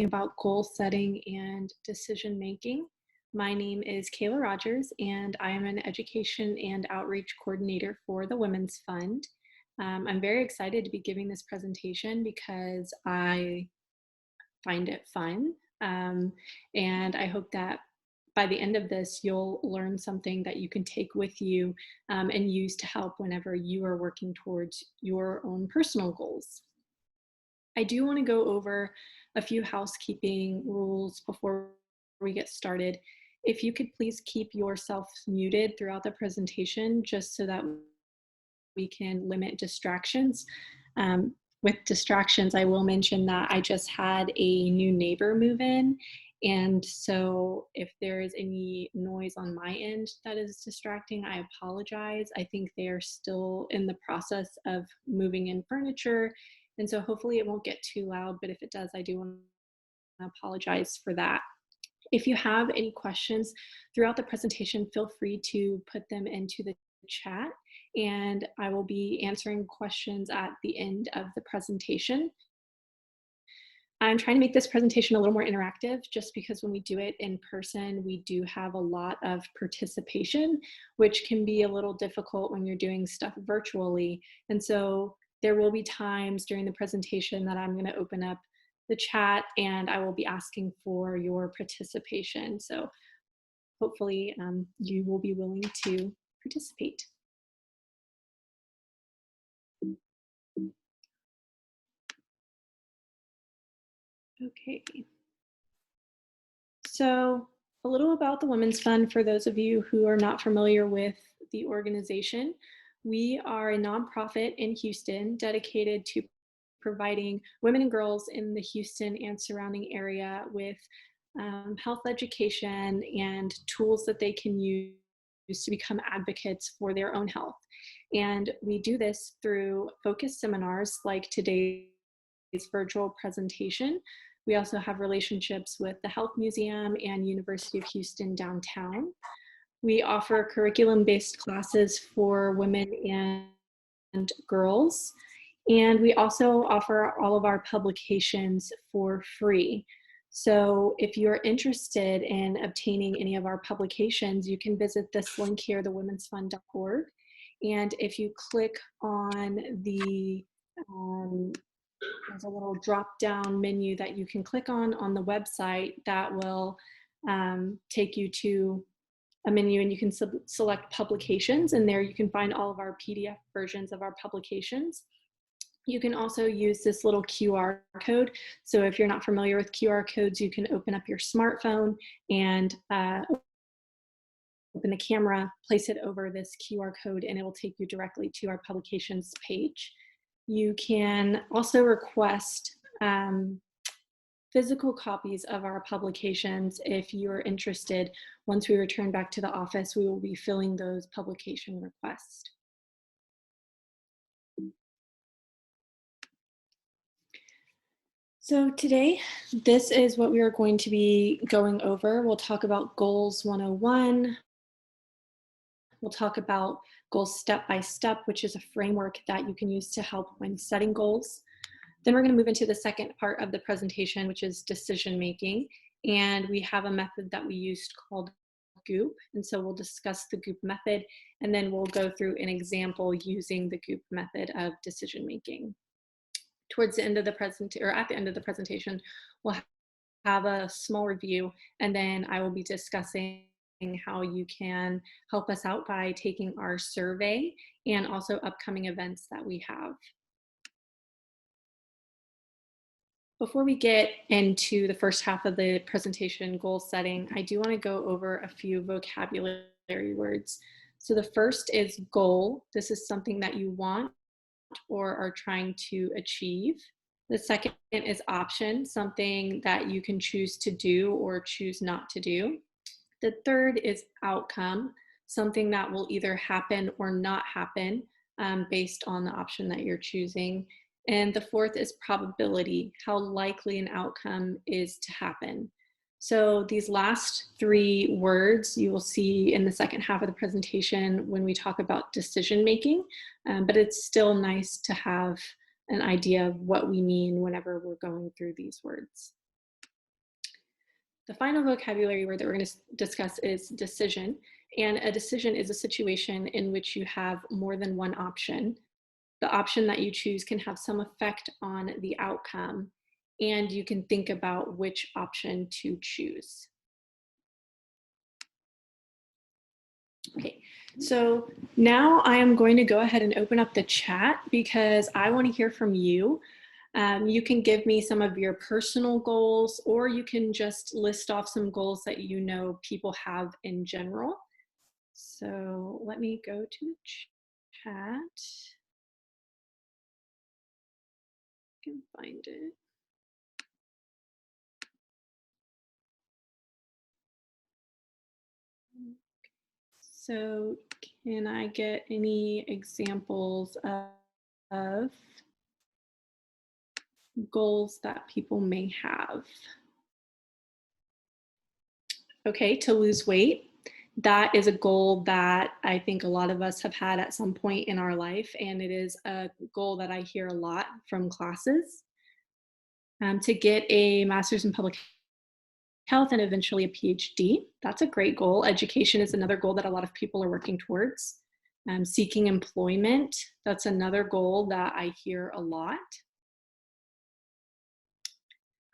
About goal setting and decision making. My name is Kayla Rogers, and I am an education and outreach coordinator for the Women's Fund. I'm very excited to be giving this presentation because I find it fun, and I hope that by the end of this, you'll learn something that you can take with you and use to help whenever you are working towards your own personal goals. I do want to go over a few housekeeping rules before we get started. If you could please keep yourself muted throughout the presentation, just so that we can limit distractions. With distractions, I will mention that I just had a new neighbor move in. And so if there is any noise on my end that is distracting, I apologize. I think they are still in the process of moving in furniture. And so hopefully it won't get too loud, but if it does, I do want to apologize for that. If you have any questions throughout the presentation, feel free to put them into the chat, and I will be answering questions at the end of the presentation. I'm trying to make this presentation a little more interactive just because when we do it in person, we do have a lot of participation, which can be a little difficult when you're doing stuff virtually. And so there will be times during the presentation that I'm going to open up the chat and I will be asking for your participation. So hopefully you will be willing to participate. Okay. So a little about the Women's Fund for those of you who are not familiar with the organization. We are a nonprofit in Houston dedicated to providing women and girls in the Houston and surrounding area with health education and tools that they can use to become advocates for their own health. And we do this through focused seminars like today's virtual presentation. We also have relationships with the Health Museum and University of Houston downtown. We offer curriculum-based classes for women and girls. And we also offer all of our publications for free. So if you're interested in obtaining any of our publications, you can visit this link here, thewomensfund.org. And if you click on the, there's a little drop-down menu that you can click on the website that will take you to a menu, and you can select publications, and there you can find all of our PDF versions of our publications. You can also use this little QR code. So if you're not familiar with QR codes, you can open up your smartphone and open the camera, place it over this QR code, and it will take you directly to our publications page. You can also request physical copies of our publications if you're interested. Once we return back to the office, we will be filling those publication requests. So today, this is what we are going to be going over. We'll talk about Goals 101. We'll talk about goals step by step, which is a framework that you can use to help when setting goals. Then we're going to move into the second part of the presentation, which is decision making. And we have a method that we used called GOOP. And so we'll discuss the GOOP method, and then we'll go through an example using the GOOP method of decision making. Towards the end of the at the end of the presentation, we'll have a small review, and then I will be discussing how you can help us out by taking our survey and also upcoming events that we have. Before we get into the first half of the presentation, goal setting, I do want to go over a few vocabulary words. So the first is goal. This is something that you want or are trying to achieve. The second is option, something that you can choose to do or choose not to do. The third is outcome, something that will either happen or not happen based on the option that you're choosing. And the fourth is probability, how likely an outcome is to happen. So these last three words you will see in the second half of the presentation when we talk about decision making, but it's still nice to have an idea of what we mean whenever we're going through these words. The final vocabulary word that we're going to discuss is decision. And a decision is a situation in which you have more than one option. The option that you choose can have some effect on the outcome, and you can think about which option to choose. Okay, so now I am going to go ahead and open up the chat because I want to hear from you. You can give me some of your personal goals, or you can just list off some goals that you know people have in general. So let me go to the chat. I can find it. So can I get any examples of goals that people may have? Okay, to lose weight. That is a goal that I think a lot of us have had at some point in our life, and it is a goal that I hear a lot from classes. To get a master's in public health and eventually a PhD. That's a great goal. Education is another goal that a lot of people are working towards. Seeking employment, that's another goal that I hear a lot.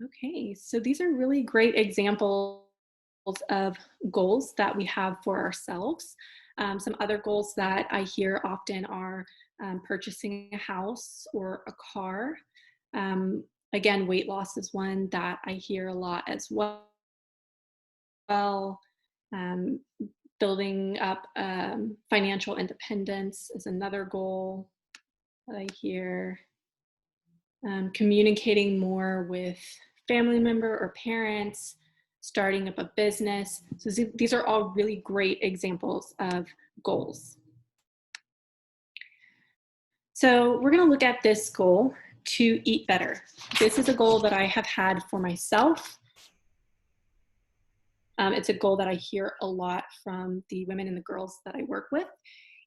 Okay, so these are really great examples of goals that we have for ourselves. Some other goals that I hear often are purchasing a house or a car. Again, weight loss is one that I hear a lot as well. Um, building up financial independence is another goal that I hear. Communicating more with family member or parents, starting up a business. So these are all really great examples of goals. So we're going to look at this goal, to eat better. This is a goal that I have had for myself. It's a goal that I hear a lot from the women and the girls that I work with.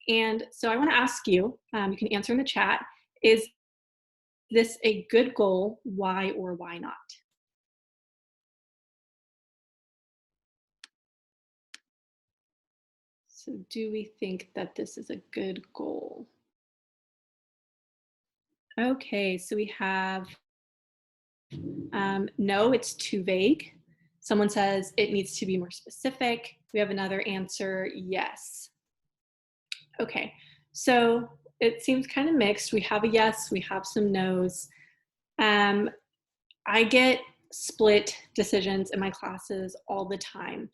And so I want to ask you, you can answer in the chat, is this a good goal? Why or why not? So do we think that this is a good goal? Okay, so we have no, it's too vague. Someone says it needs to be more specific. We have another answer, yes. Okay, so it seems kind of mixed. We have a yes, we have some no's. I get split decisions in my classes all the time.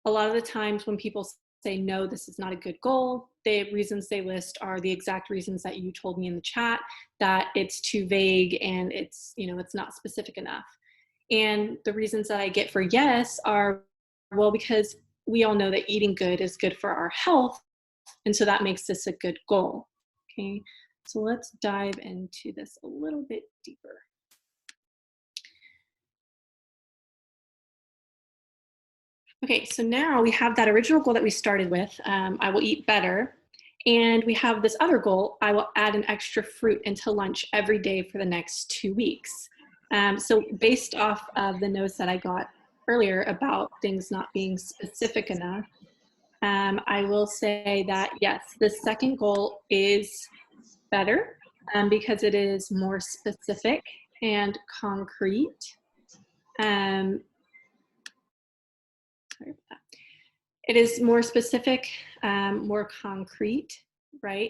A lot of the times when people say, no, this is not a good goal, the reasons they list are the exact reasons that you told me in the chat, that it's too vague and it's, it's not specific enough. And the reasons that I get for yes are, well, because we all know that eating good is good for our health. And so that makes this a good goal. Okay, so let's dive into this a little bit deeper. Okay, so now we have that original goal that we started with, I will eat better. And we have this other goal, I will add an extra fruit into lunch every day for the next 2 weeks. So based off of the notes that I got earlier about things not being specific enough, I will say that yes, the second goal is better because it is more specific and concrete. Sorry about that. It is more specific, more concrete, right?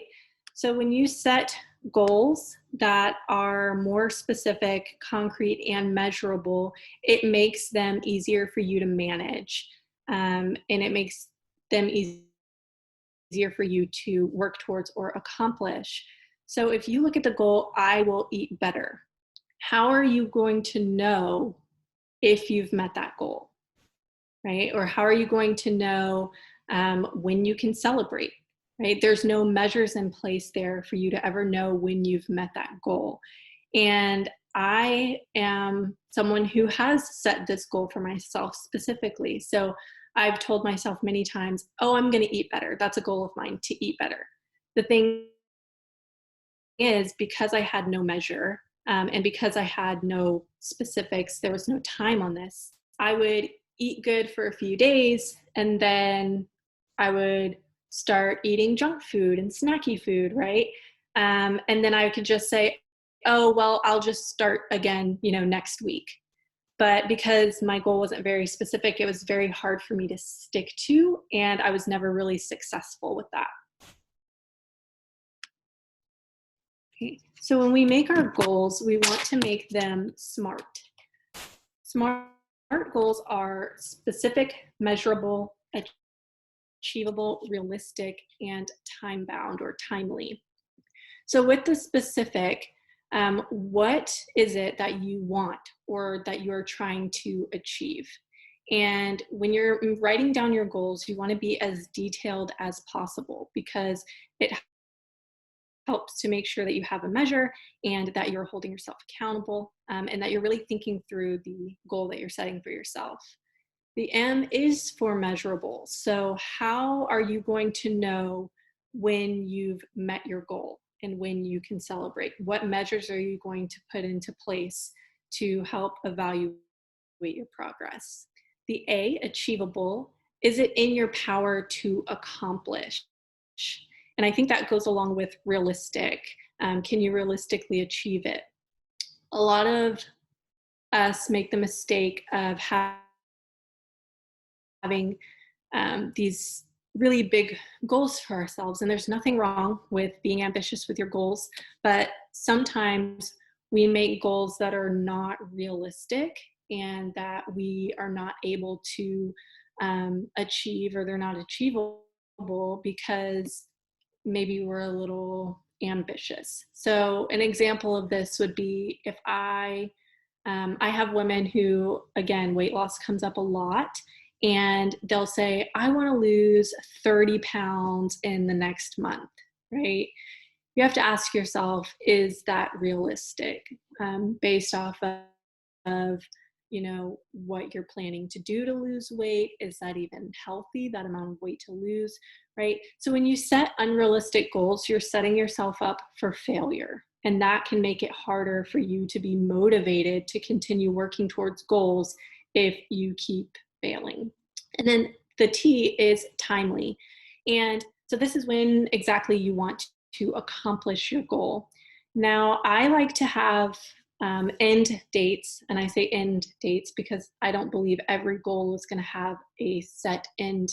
So when you set goals that are more specific, concrete, and measurable, it makes them easier for you to manage. And it makes them easier for you to work towards or accomplish. So if you look at the goal, I will eat better, how are you going to know if you've met that goal? Right? Or how are you going to know when you can celebrate, right? There's no measures in place there for you to ever know when you've met that goal. And I am someone who has set this goal for myself specifically. So I've told myself many times, oh, I'm going to eat better. That's a goal of mine, to eat better. The thing is, because I had no measure and because I had no specifics, there was no time on this, I would eat good for a few days, and then I would start eating junk food and snacky food, right? And then I could just say, oh, well, I'll just start again, next week. But because my goal wasn't very specific, it was very hard for me to stick to, and I was never really successful with that. Okay. So when we make our goals, we want to make them SMART. SMART goals are specific, measurable, achievable, realistic, and time-bound or timely. So with the specific, what is it that you want or that you're trying to achieve? And when you're writing down your goals, you want to be as detailed as possible, because it helps to make sure that you have a measure and that you're holding yourself accountable, and that you're really thinking through the goal that you're setting for yourself. The M is for measurable. So how are you going to know when you've met your goal and when you can celebrate? What measures are you going to put into place to help evaluate your progress? The A, achievable. Is it in your power to accomplish? And I think that goes along with realistic. Can you realistically achieve it? A lot of us make the mistake of having these really big goals for ourselves. And there's nothing wrong with being ambitious with your goals, but sometimes we make goals that are not realistic and that we are not able to achieve, or they're not achievable because maybe we're a little ambitious. So an example of this would be if I have women who, again, weight loss comes up a lot, and they'll say, I want to lose 30 pounds in the next month, right? You have to ask yourself, is that realistic, based off of what you're planning to do to lose weight? Is that even healthy, that amount of weight to lose, right? So when you set unrealistic goals, you're setting yourself up for failure. And that can make it harder for you to be motivated to continue working towards goals if you keep failing. And then the T is timely. And so this is when exactly you want to accomplish your goal. Now, I like to have end dates, and I say end dates because I don't believe every goal is going to have a set end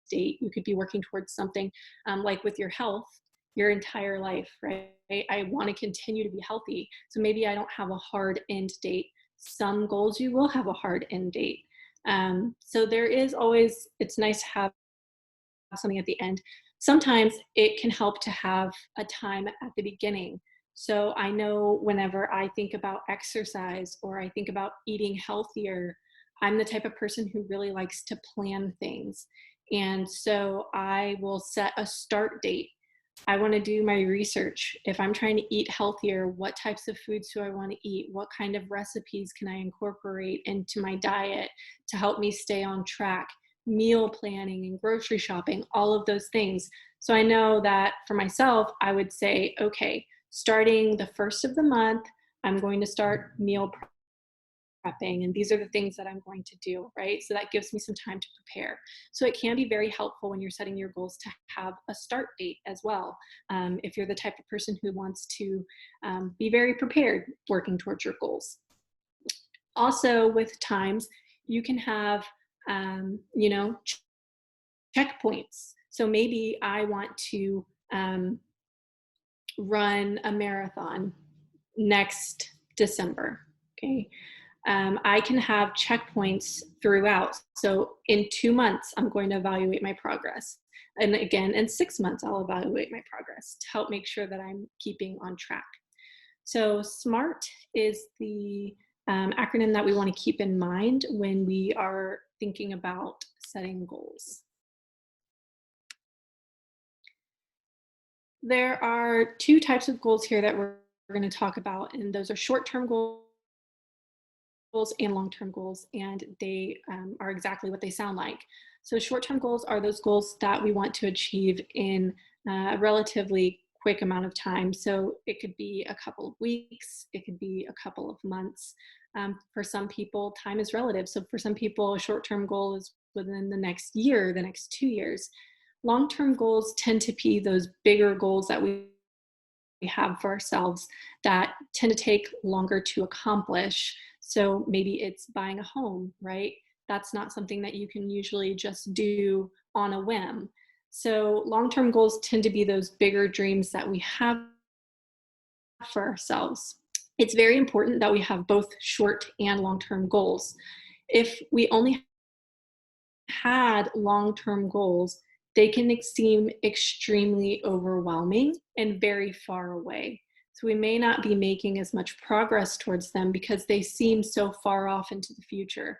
date. You could be working towards something like with your health your entire life, right? I want to continue to be healthy. So maybe I don't have a hard end date. Some goals you will have a hard end date. So there is always, it's nice to have something at the end. Sometimes it can help to have a time at the beginning. So I know whenever I think about exercise or I think about eating healthier, I'm the type of person who really likes to plan things. And so I will set a start date. I want to do my research. If I'm trying to eat healthier, what types of foods do I want to eat? What kind of recipes can I incorporate into my diet to help me stay on track? Meal planning and grocery shopping, all of those things. So I know that for myself, I would say, okay, starting the first of the month, I'm going to start meal prepping, and these are the things that I'm going to do, right? So that gives me some time to prepare. So it can be very helpful when you're setting your goals to have a start date as well, if you're the type of person who wants to be very prepared working towards your goals. Also, with times, you can have checkpoints. So maybe I want to run a marathon next December. Okay. I can have checkpoints throughout. So in 2 months, I'm going to evaluate my progress. And again, in 6 months, I'll evaluate my progress to help make sure that I'm keeping on track. So SMART is the acronym that we want to keep in mind when we are thinking about setting goals. There are 2 types of goals here that we're going to talk about, and those are short-term goals and long-term goals, and they are exactly what they sound like. So short-term goals are those goals that we want to achieve in a relatively quick amount of time. So it could be a couple of weeks, it could be a couple of months. For some people, time is relative. So for some people, a short-term goal is within the next year, the next 2 years. Long-term goals tend to be those bigger goals that we have for ourselves that tend to take longer to accomplish. So maybe it's buying a home, right? That's not something that you can usually just do on a whim. So long-term goals tend to be those bigger dreams that we have for ourselves. It's very important that we have both short and long-term goals. If we only had long-term goals, they can seem extremely overwhelming and very far away. So we may not be making as much progress towards them because they seem so far off into the future.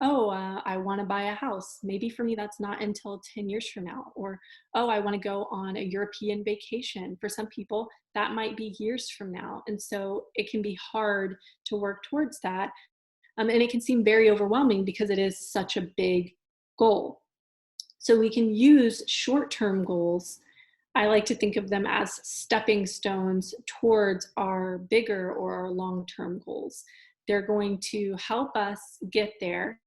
Oh, I want to buy a house. Maybe for me, that's not until 10 years from now. Or, oh, I want to go on a European vacation. For some people, that might be years from now. And so it can be hard to work towards that. And it can seem very overwhelming because it is such a big goal. So we can use short-term goals. I like to think of them as stepping stones towards our bigger or our long-term goals. They're going to help us get there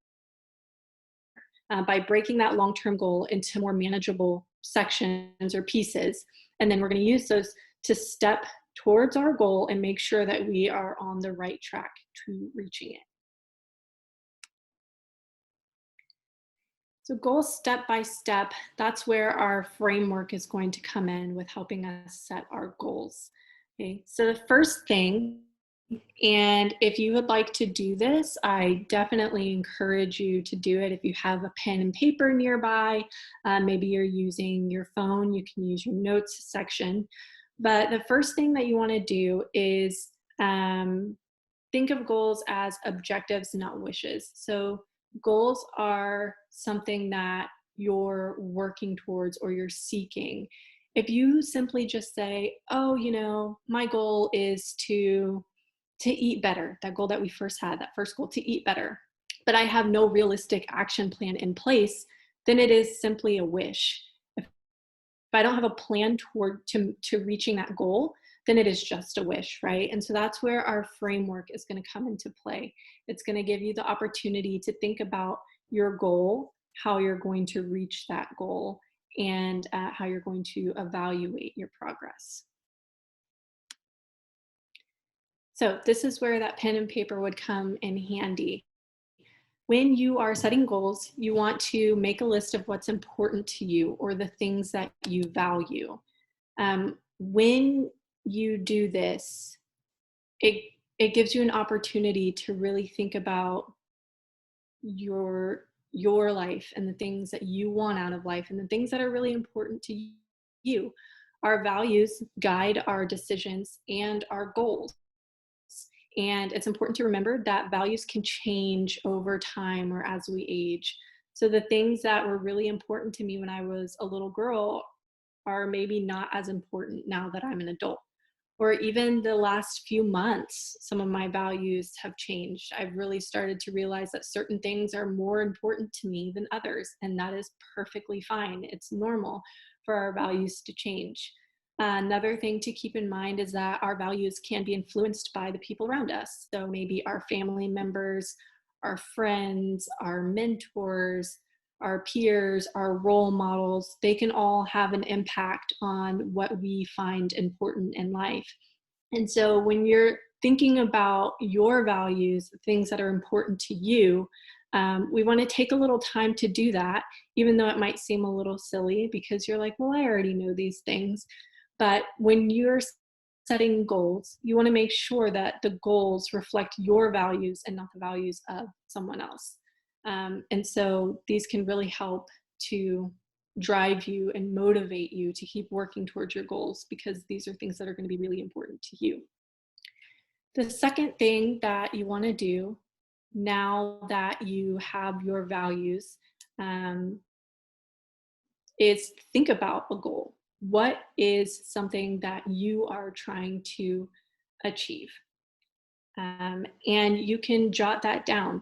by breaking that long-term goal into more manageable sections or pieces. And then we're going to use those to step towards our goal and make sure that we are on the right track to reaching it. So goals step by step, that's where our framework is going to come in with helping us set our goals. Okay, so the first thing, and if you would like to do this, I definitely encourage you to do it. If you have a pen and paper nearby, maybe you're using your phone, you can use your notes section. But the first thing that you want to do is think of goals as objectives, not wishes. So goals are something that you're working towards or you're seeking. If you simply just say, oh, you know, my goal is to eat better, that goal that we first had, that first goal to eat better, but I have no realistic action plan in place, then it is simply a wish. If I don't have a plan toward to reaching that goal, then it is just a wish, right? And so that's where our framework is going to come into play. It's going to give you the opportunity to think about your goal, how you're going to reach that goal, and how you're going to evaluate your progress. So this is where that pen and paper would come in handy. When you are setting goals, you want to make a list of what's important to you or the things that you value. When you do this, it gives you an opportunity to really think about your life and the things that you want out of life and the things that are really important to you. Our values guide our decisions and our goals. And it's important to remember that values can change over time or as we age. So the things that were really important to me when I was a little girl are maybe not as important now that I'm an adult. Or even the last few months, some of my values have changed. I've really started to realize that certain things are more important to me than others, and that is perfectly fine. It's normal for our values to change. Another thing to keep in mind is that our values can be influenced by the people around us. So maybe our family members, our friends, our mentors, our peers, our role models, they can all have an impact on what we find important in life. And so when you're thinking about your values, the things that are important to you, we want to take a little time to do that, even though it might seem a little silly because you're like, well, I already know these things. But when you're setting goals, you want to make sure that the goals reflect your values and not the values of someone else. And so these can really help to drive you and motivate you to keep working towards your goals because these are things that are going to be really important to you. The second thing that you want to do now that you have your values is think about a goal. What is something that you are trying to achieve? And you can jot that down.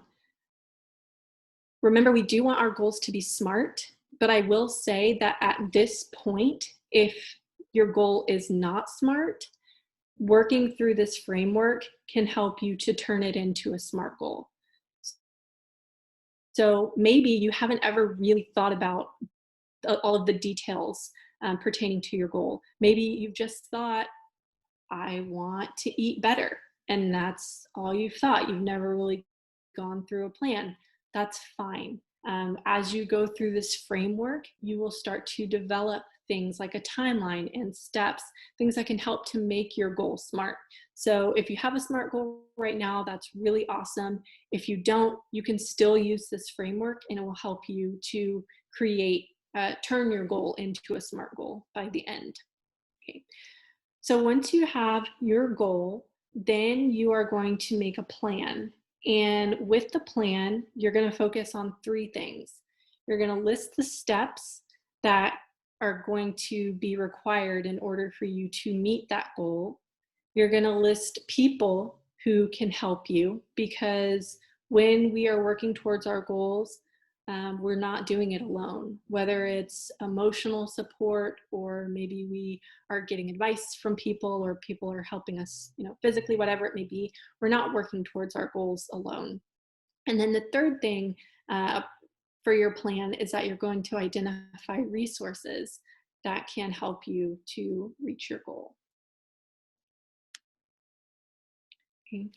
Remember, we do want our goals to be SMART, but I will say that at this point, if your goal is not SMART, working through this framework can help you to turn it into a SMART goal. So maybe you haven't ever really thought about all of the details pertaining to your goal. Maybe you've just thought, I want to eat better. And that's all you've thought. You've never really gone through a plan. That's fine. As you go through this framework, you will start to develop things like a timeline and steps, things that can help to make your goal SMART. So if you have a SMART goal right now, that's really awesome. If you don't, you can still use this framework and it will help you to turn your goal into a SMART goal by the end. Okay. So once you have your goal, then you are going to make a plan. And with the plan, you're going to focus on 3 things. You're going to list the steps that are going to be required in order for you to meet that goal. You're going to list people who can help you, because when we are working towards our goals, we're not doing it alone, whether it's emotional support or maybe we are getting advice from people or people are helping us, physically, whatever it may be. We're not working towards our goals alone. And then the third thing for your plan is that you're going to identify resources that can help you to reach your goal. Okay.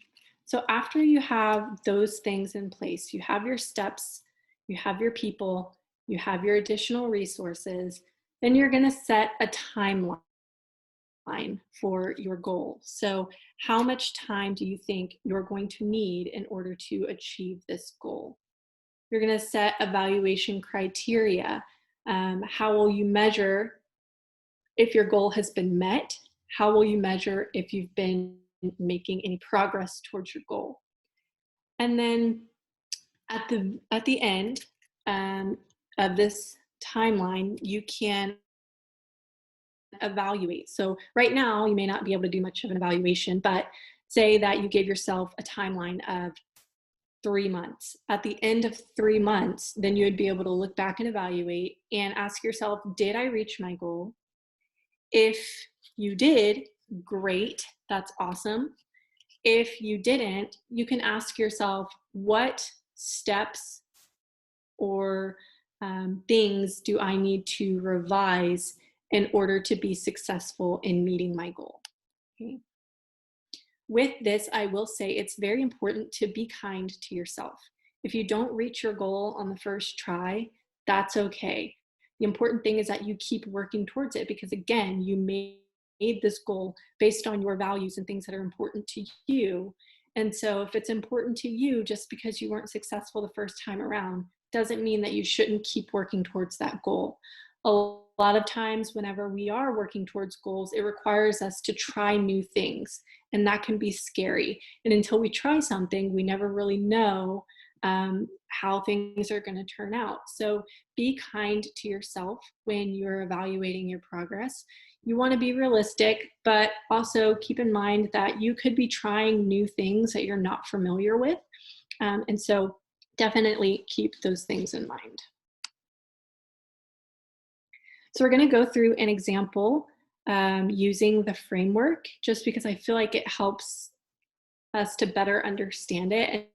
So after you have those things in place, you have your steps, you have your people, you have your additional resources, then you're going to set a timeline for your goal. So how much time do you think you're going to need in order to achieve this goal? You're going to set evaluation criteria. How will you measure if your goal has been met? How will you measure if you've been making any progress towards your goal? And then at the end of this timeline, you can evaluate. So right now, you may not be able to do much of an evaluation, but say that you gave yourself a timeline of 3 months. At the end of 3 months, then you would be able to look back and evaluate and ask yourself, did I reach my goal? If you did, great, that's awesome. If you didn't, you can ask yourself, what steps or things do I need to revise in order to be successful in meeting my goal? Okay. With this, I will say it's very important to be kind to yourself. If you don't reach your goal on the first try, that's okay. The important thing is that you keep working towards it, because again, you made this goal based on your values and things that are important to you. And so if it's important to you, just because you weren't successful the first time around, doesn't mean that you shouldn't keep working towards that goal. A lot of times whenever we are working towards goals, it requires us to try new things, and that can be scary. And until we try something, we never really know how things are going to turn out. So be kind to yourself when you're evaluating your progress. You want to be realistic, but also keep in mind that you could be trying new things that you're not familiar with. And so definitely keep those things in mind. So we're going to go through an example using the framework, just because I feel like it helps us to better understand it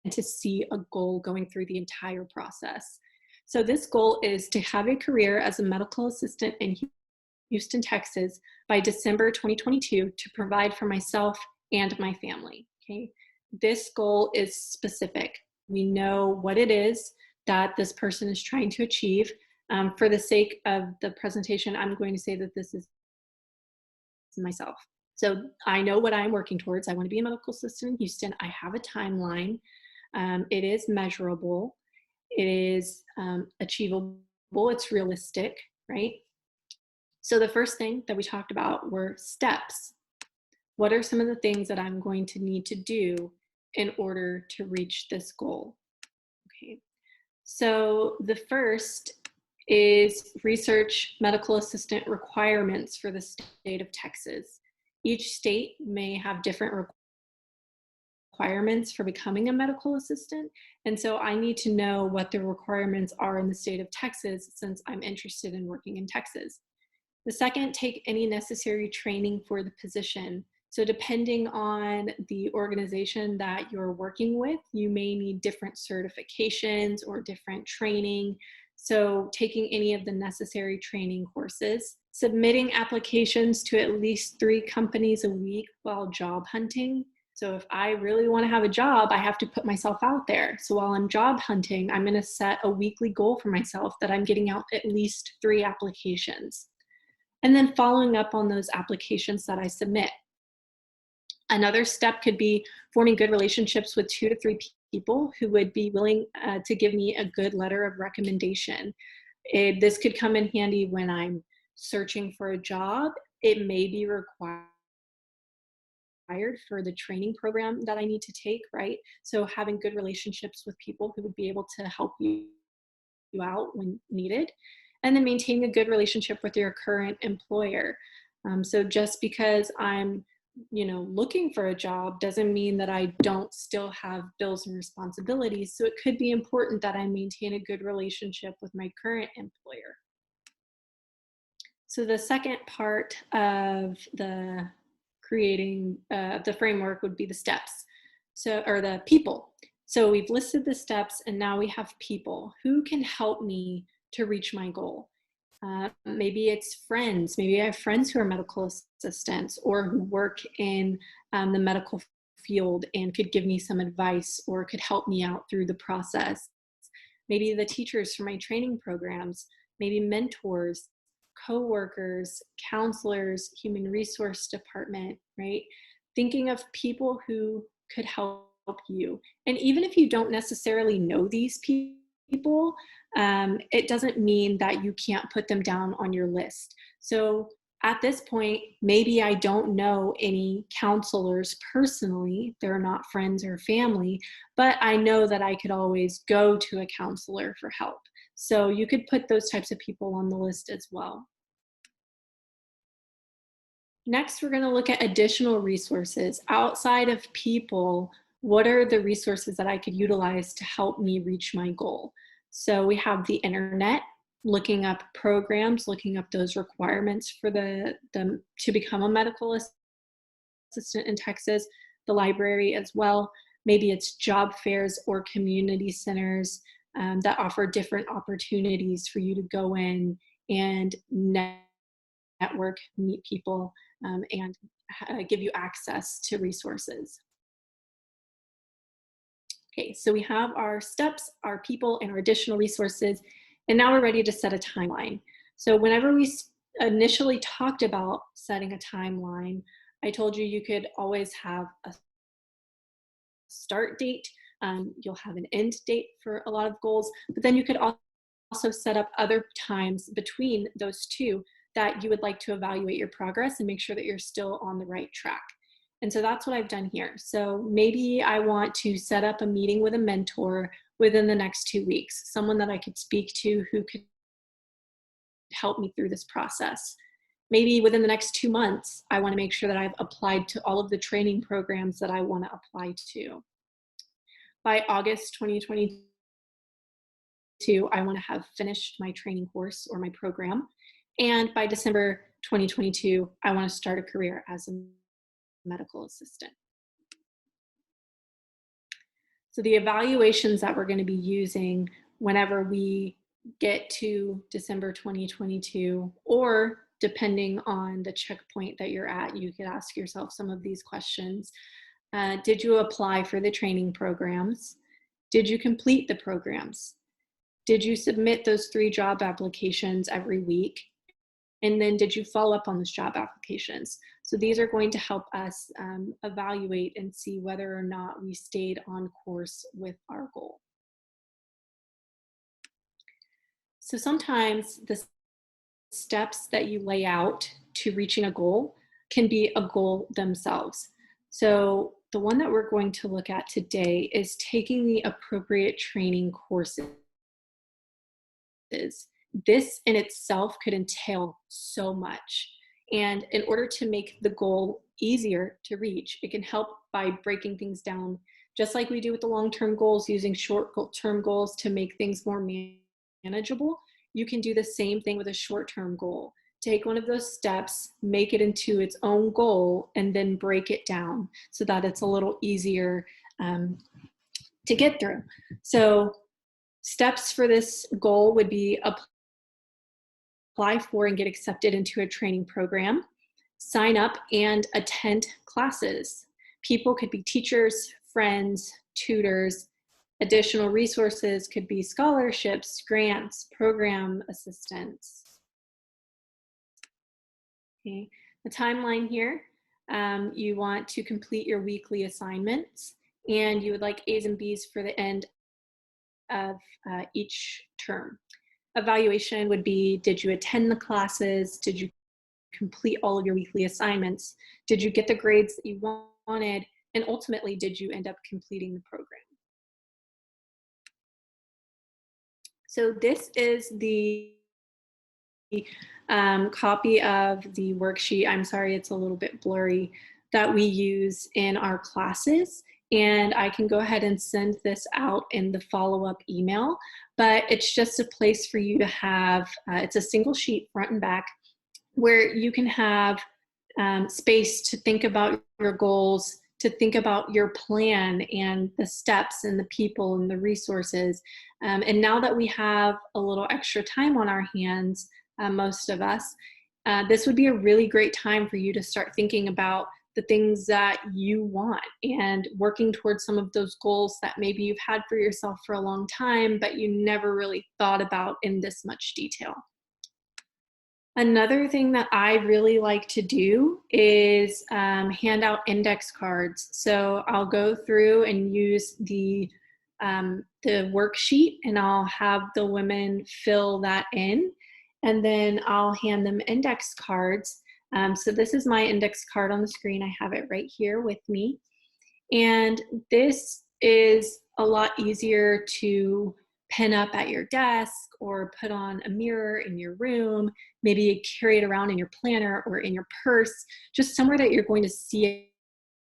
and to see a goal going through the entire process. So this goal is to have a career as a medical assistant in Houston, Texas by December 2022 to provide for myself and my family. Okay. This goal is specific. We know what it is that this person is trying to achieve. For the sake of the presentation, I'm going to say that this is myself. So I know what I'm working towards. I want to be a medical assistant in Houston. I have a timeline. It is measurable. It is achievable. It's realistic, right? So the first thing that we talked about were steps. What are some of the things that I'm going to need to do in order to reach this goal? Okay. So the first is research medical assistant requirements for the state of Texas. Each state may have different requirements for becoming a medical assistant. And so I need to know what the requirements are in the state of Texas, since I'm interested in working in Texas. The second, take any necessary training for the position. So depending on the organization that you're working with, you may need different certifications or different training. So taking any of the necessary training courses, submitting applications to at least 3 companies a week while job hunting. So if I really want to have a job, I have to put myself out there. So while I'm job hunting, I'm going to set a weekly goal for myself that I'm getting out at least 3 applications. And then following up on those applications that I submit. Another step could be forming good relationships with 2 to 3 people who would be willing to give me a good letter of recommendation. This could come in handy when I'm searching for a job. It may be required for the training program that I need to take, right? So having good relationships with people who would be able to help you out when needed, and then maintaining a good relationship with your current employer. So just because I'm, looking for a job doesn't mean that I don't still have bills and responsibilities. So it could be important that I maintain a good relationship with my current employer. So the second part of the creating the framework would be the steps. So, or the people. So we've listed the steps and now we have people who can help me to reach my goal. Maybe it's friends. Maybe I have friends who are medical assistants or who work in the medical field and could give me some advice or could help me out through the process. Maybe the teachers for my training programs, maybe mentors, coworkers, counselors, human resource department, right? Thinking of people who could help you. And even if you don't necessarily know these people, it doesn't mean that you can't put them down on your list. So at this point, maybe I don't know any counselors personally. They're not friends or family, but I know that I could always go to a counselor for help. So you could put those types of people on the list as well. Next, we're going to look at additional resources outside of people. What are the resources that I could utilize to help me reach my goal? So we have the internet, looking up programs, looking up those requirements for to become a medical assistant in Texas, the library as well. Maybe it's job fairs or community centers that offer different opportunities for you to go in and network, meet people, and give you access to resources. Okay, so we have our steps, our people, and our additional resources, and now we're ready to set a timeline. So whenever we initially talked about setting a timeline, I told you you could always have a start date, you'll have an end date for a lot of goals, but then you could also set up other times between those two that you would like to evaluate your progress and make sure that you're still on the right track. And so that's what I've done here. So maybe I want to set up a meeting with a mentor within the next 2 weeks, someone that I could speak to who could help me through this process. Maybe within the next 2 months, I want to make sure that I've applied to all of the training programs that I want to apply to. By August 2022, I want to have finished my training course or my program. And by December 2022, I want to start a career as a medical assistant. So the evaluations that we're going to be using whenever we get to December 2022, or depending on the checkpoint that you're at, you could ask yourself some of these questions. Did you apply for the training programs? Did you complete the programs? Did you submit those 3 job applications every week? And then did you follow up on those job applications? So these are going to help us evaluate and see whether or not we stayed on course with our goal. So sometimes the steps that you lay out to reaching a goal can be a goal themselves. So the one that we're going to look at today is taking the appropriate training courses. This in itself could entail so much. And in order to make the goal easier to reach, it can help by breaking things down, just like we do with the long-term goals, using short-term goals to make things more manageable. You can do the same thing with a short-term goal take one of those steps, make it into its own goal, and then break it down so that it's a little easier to get through. So steps for this goal would be apply for and get accepted into a training program, sign up and attend classes. People could be teachers, friends, tutors. Additional resources could be scholarships, grants, program assistance. Okay. The timeline here, you want to complete your weekly assignments, and you would like A's and B's for the end of each term. Evaluation would be, did you attend the classes? Did you complete all of your weekly assignments? Did you get the grades that you wanted? And ultimately, did you end up completing the program? So this is the copy of the worksheet. I'm sorry, it's a little bit blurry, that we use in our classes. And I can go ahead and send this out in the follow-up email, but it's just a place for you to have, it's a single sheet front and back, where you can have space to think about your goals, to think about your plan and the steps and the people and the resources. And now that we have a little extra time on our hands, most of us, this would be a really great time for you to start thinking about the things that you want and working towards some of those goals that maybe you've had for yourself for a long time, but you never really thought about in this much detail. Another thing that I really like to do is hand out index cards. So I'll go through and use the worksheet, and I'll have the women fill that in, and then I'll hand them index cards. So this is my index card on the screen. I have it right here with me. And this is a lot easier to pin up at your desk or put on a mirror in your room. Maybe you carry it around in your planner or in your purse, just somewhere that you're going to see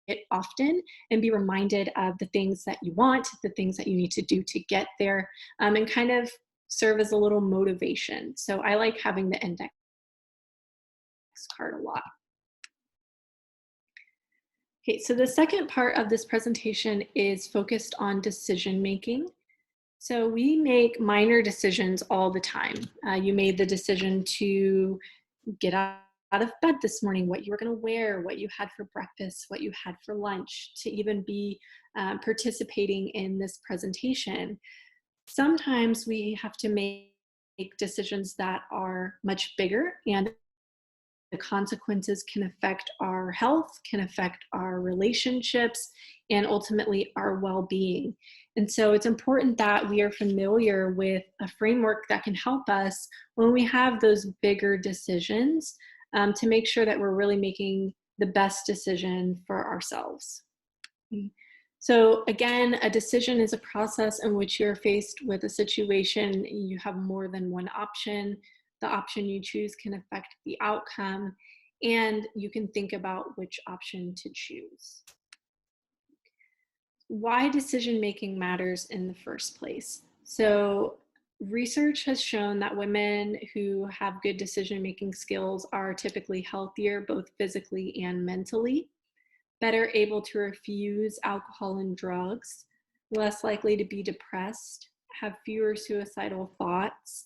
it often and be reminded of the things that you want, the things that you need to do to get there, and kind of serve as a little motivation. So I like having the index card a lot. Okay, so the second part of this presentation is focused on decision making. So we make minor decisions all the time. You made the decision to get out of bed this morning, what you were going to wear, what you had for breakfast, what you had for lunch, to even be participating in this presentation. Sometimes we have to make decisions that are much bigger, and the consequences can affect our health, can affect our relationships, and ultimately our well-being. And so it's important that we are familiar with a framework that can help us when we have those bigger decisions, to make sure that we're really making the best decision for ourselves. So again, a decision is a process in which you're faced with a situation. You have more than one option. The option you choose can affect the outcome, and you can think about which option to choose. Why decision making matters in the first place. So research has shown that women who have good decision making skills are typically healthier, both physically and mentally, better able to refuse alcohol and drugs, less likely to be depressed, have fewer suicidal thoughts,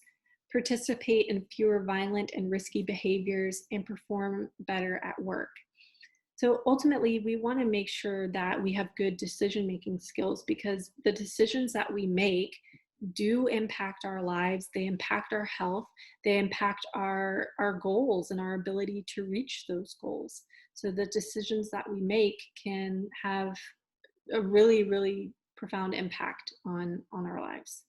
participate in fewer violent and risky behaviors, and perform better at work. So ultimately, we want to make sure that we have good decision-making skills, because the decisions that we make do impact our lives, they impact our health, they impact our goals and our ability to reach those goals. So the decisions that we make can have a really, really profound impact on our lives.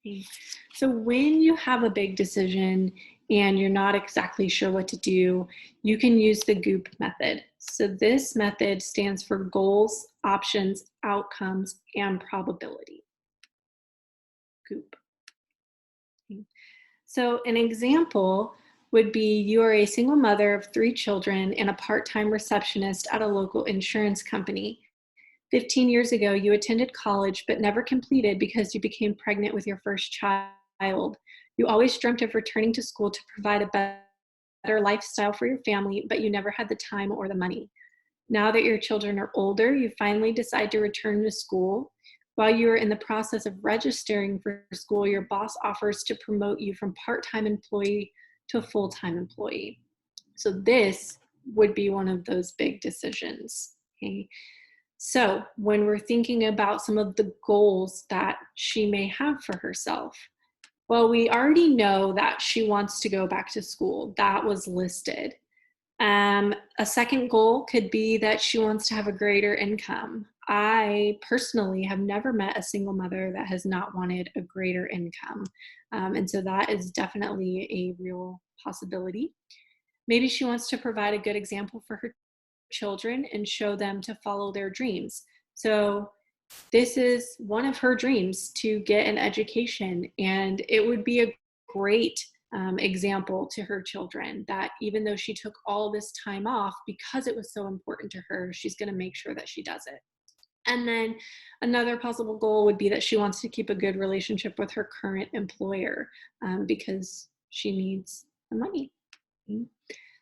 Okay. So when you have a big decision and you're not exactly sure what to do, you can use the GOOP method. So this method stands for goals, options, outcomes, and probability. GOOP. Okay. So an example would be you are a single mother of 3 children and a part-time receptionist at a local insurance company. 15 years ago, you attended college but never completed because you became pregnant with your first child. You always dreamt of returning to school to provide a better lifestyle for your family, but you never had the time or the money. Now that your children are older, you finally decide to return to school. While you are in the process of registering for school, your boss offers to promote you from part-time employee to a full-time employee. So this would be one of those big decisions. Okay. So when we're thinking about some of the goals that she may have for herself, well, we already know that she wants to go back to school. That was listed. A second goal could be that she wants to have a greater income. I personally have never met a single mother that has not wanted a greater income. And so that is definitely a real possibility. Maybe she wants to provide a good example for her children and show them to follow their dreams. So this is one of her dreams, to get an education, and it would be a great example to her children that even though she took all this time off because it was so important to her, she's going to make sure that she does it. And then another possible goal would be that she wants to keep a good relationship with her current employer because she needs the money.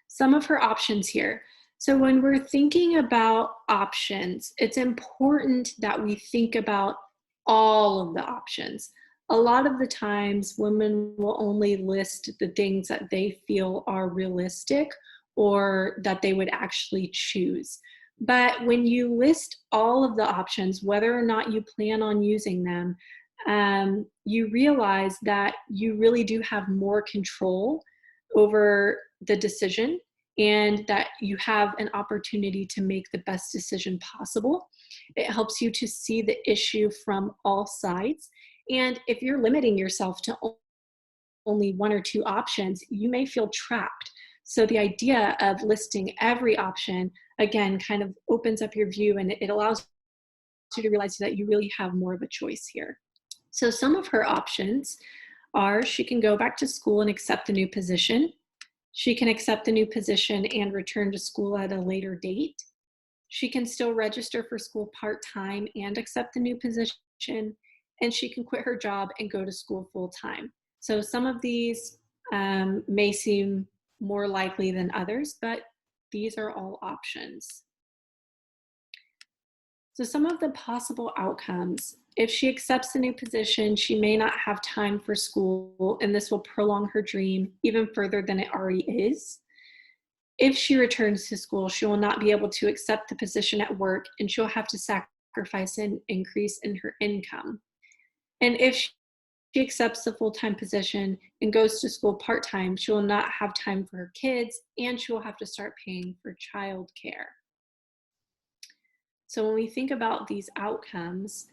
Some of her options here. So when we're thinking about options, it's important that we think about all of the options. A lot of the times, women will only list the things that they feel are realistic or that they would actually choose. But when you list all of the options, whether or not you plan on using them, you realize that you really do have more control over the decision and that you have an opportunity to make the best decision possible. It helps you to see the issue from all sides. And if you're limiting yourself to only one or two options, you may feel trapped. So the idea of listing every option, again, kind of opens up your view, and it allows you to realize that you really have more of a choice here. So some of her options are: she can go back to school and accept the new position. She can accept the new position and return to school at a later date. She can still register for school part-time and accept the new position. And she can quit her job and go to school full-time. So some of these may seem more likely than others, but these are all options. So some of the possible outcomes: if she accepts the new position, she may not have time for school, and this will prolong her dream even further than it already is. If she returns to school, she will not be able to accept the position at work, and she'll have to sacrifice an increase in her income. And if she accepts the full-time position and goes to school part-time, she will not have time for her kids, and she will have to start paying for childcare. So when we think about these outcomes,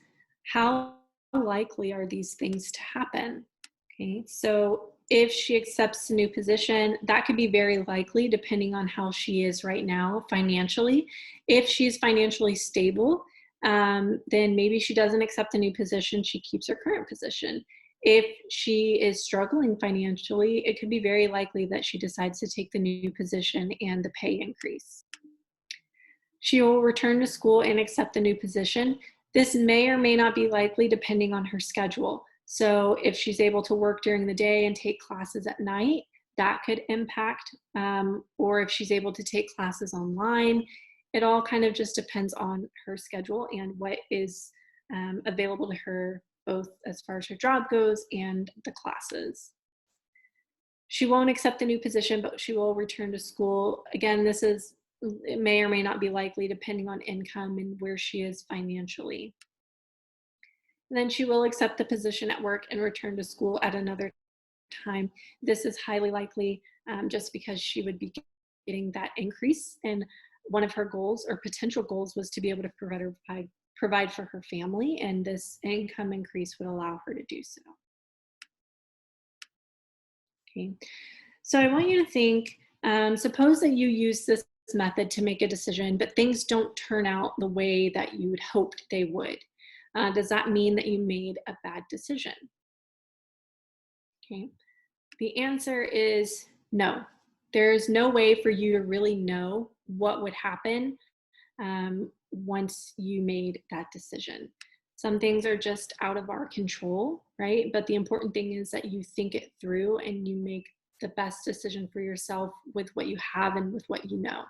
how likely are these things to happen? Okay, so if she accepts a new position, that could be very likely depending on how she is right now financially. If she's financially stable, then maybe she doesn't accept the new position, she keeps her current position. If she is struggling financially, it could be very likely that she decides to take the new position and the pay increase. She will return to school and accept the new position. This may or may not be likely depending on her schedule. So if she's able to work during the day and take classes at night, that could impact, or if she's able to take classes online. It all kind of just depends on her schedule and what is available to her, both as far as her job goes and the classes. She won't accept the new position, but she will return to school. Again, it may or may not be likely depending on income and where she is financially. And then she will accept the position at work and return to school at another time. This is highly likely just because she would be getting that increase. And one of her goals or potential goals was to be able to provide for her family, and this income increase would allow her to do so. Okay, so I want you to think, suppose that you use this method to make a decision, but things don't turn out the way that you had hoped they would. Does that mean that you made a bad decision? Okay, the answer is no. There's no way for you to really know what would happen once you made that decision. Some things are just out of our control, right? But the important thing is that you think it through and you make the best decision for yourself with what you have and with what you know.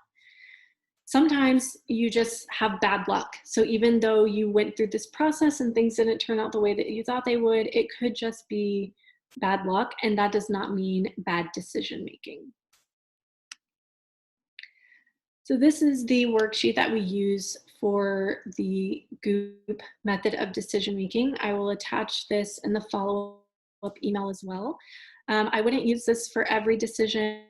Sometimes you just have bad luck. So even though you went through this process and things didn't turn out the way that you thought they would, it could just be bad luck, and that does not mean bad decision making. So this is the worksheet that we use for the GOOP method of decision making. I will attach this in the follow-up email as well. I wouldn't use this for every decision.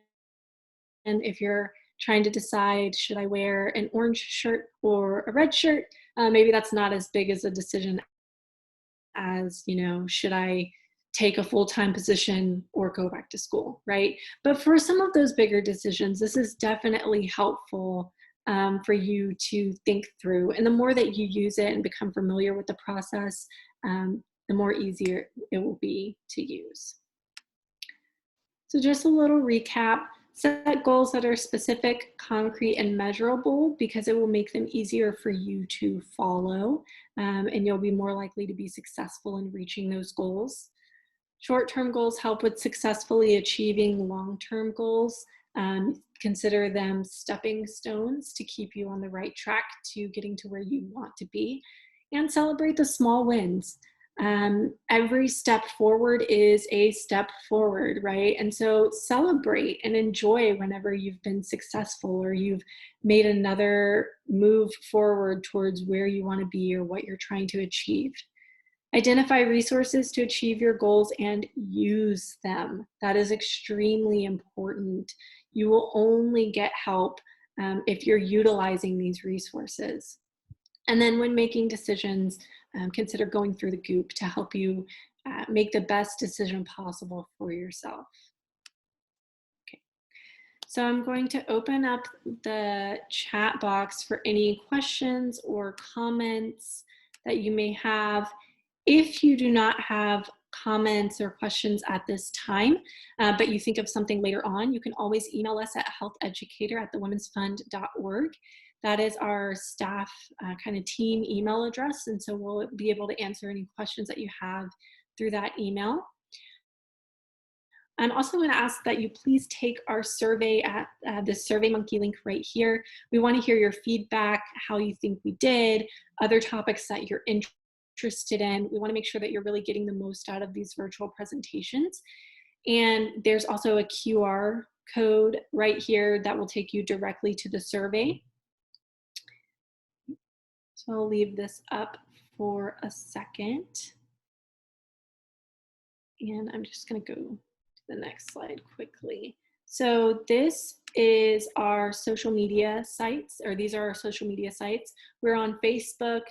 And if you're trying to decide, should I wear an orange shirt or a red shirt? Maybe that's not as big as a decision as, should I take a full-time position or go back to school, right? But for some of those bigger decisions, this is definitely helpful for you to think through. And the more that you use it and become familiar with the process, the more easier it will be to use. So just a little recap. Set goals that are specific, concrete, and measurable because it will make them easier for you to follow, and you'll be more likely to be successful in reaching those goals. Short-term goals help with successfully achieving long-term goals. Consider them stepping stones to keep you on the right track to getting to where you want to be, and celebrate the small wins. Every step forward is a step forward, right? And so celebrate and enjoy whenever you've been successful or you've made another move forward towards where you want to be or what you're trying to achieve. Identify resources to achieve your goals and use them. That is extremely important. You will only get help if you're utilizing these resources. And then when making decisions, consider going through the GOOP to help you make the best decision possible for yourself. Okay. So I'm going to open up the chat box for any questions or comments that you may have. If you do not have comments or questions at this time, but you think of something later on, you can always email us at healtheducator@thewomensfund.org. That is our staff kind of team email address, and so we'll be able to answer any questions that you have through that email. I'm also going to ask that you please take our survey at the SurveyMonkey link right here. We want to hear your feedback, how you think we did, other topics that you're interested in. We want to make sure that you're really getting the most out of these virtual presentations. And there's also a QR code right here that will take you directly to the survey. So I'll leave this up for a second. And I'm just going to go to the next slide quickly. So this is our social media sites, or these are our social media sites. We're on Facebook,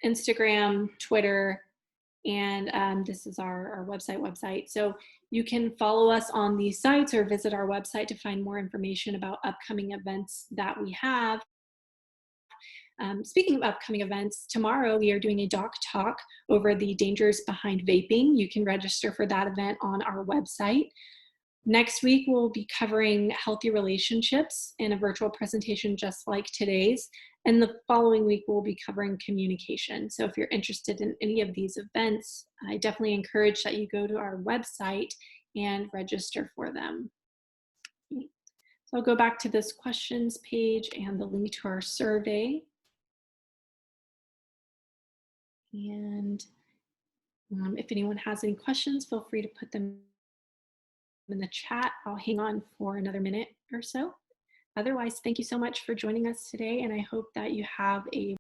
Instagram, Twitter, and this is our website. So you can follow us on these sites or visit our website to find more information about upcoming events that we have. Speaking of upcoming events, tomorrow we are doing a doc talk over the dangers behind vaping. You can register for that event on our website. Next week, we'll be covering healthy relationships in a virtual presentation just like today's. And the following week, we'll be covering communication. So if you're interested in any of these events, I definitely encourage that you go to our website and register for them. So I'll go back to this questions page and the link to our survey. And if anyone has any questions, feel free to put them in the chat. I'll hang on for another minute or so. Otherwise, thank you so much for joining us today, and I hope that you have a